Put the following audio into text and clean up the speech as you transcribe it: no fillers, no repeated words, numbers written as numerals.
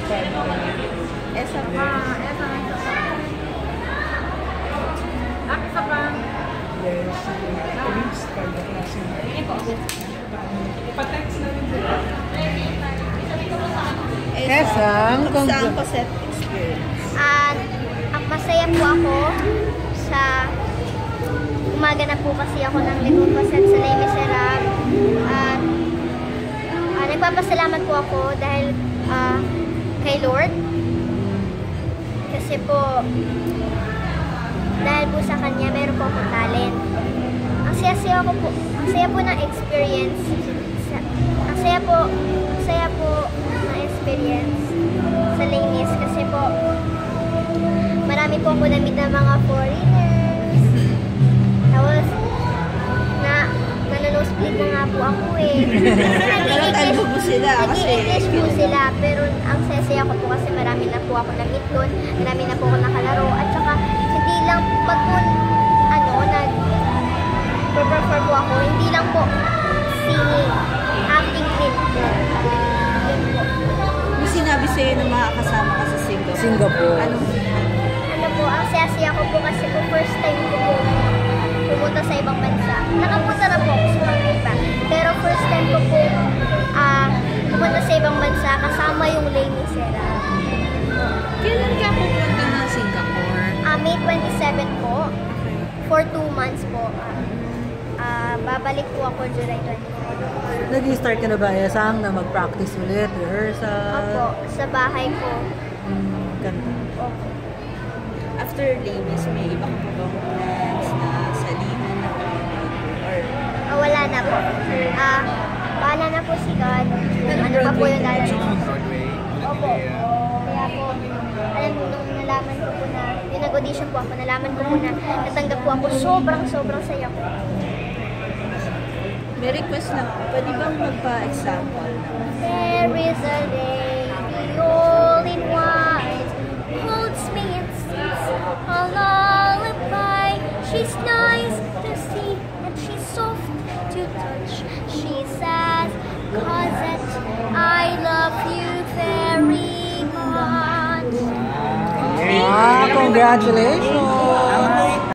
Esa pa. Asa pa. Yes. Police card na kasi. Ipa-text namin sila. Esang, Isang Cosette experience. At masaya po ako sa umaga na po kasi ako ng Legong Cosette sa Les Miserables. At nagpapasalamat po ako dahil kay Lord. Kasi po, dahil po sa Kanya, meron po akong talent. Ang saya po ng experience. Ang saya po ng experience sa Les Mis kasi po, marami po ako na-meet ng mga foreigners. Tapos, nanonospeak na nga po ako eh. Nag-English po sila. Nag-English po sila. Pero ang saya ko po kasi marami na po ako na-meet doon. Marami na po ako nakalaro. At saka, hindi lang pag po, nag-perform po ako, hindi lang po singing, acting din. Yun po. May sinabi sa'yo na makakasama ka sa Singapore. Singapore. Ano po, ang saya-saya ko po kasi po first time ko po pumunta sa ibang bansa. Nakapunta na po ako sa mga iba. Pero first time ko po pumunta sa ibang bansa kasama yung Les Miserables. Kailan ka pupunta ng Singapore? May 27 po. For 2 months po. Babalik po ako July 24. Nag-start ka na ba, Esang, na mag-practice ulit, rehearsal? Opo, sa bahay ko. Ganda. Opo. After Les Mis, may iba ka pa bang plans na salihan na or Wala na po. Bahala na po si God. Ano pa po yung lalaki. Opo. Kaya po, alam mo, nung nalaman ko po na, yung nag-audition po ako, nalaman ko po na natanggap po ako, sobrang saya ko. may request lang ako. Pwede bang magpa-example? There is a lady all in white, holds me and sings a lullaby. She's nice to see and she's soft to touch. She says, Cosette, I love you very much. Congratulations!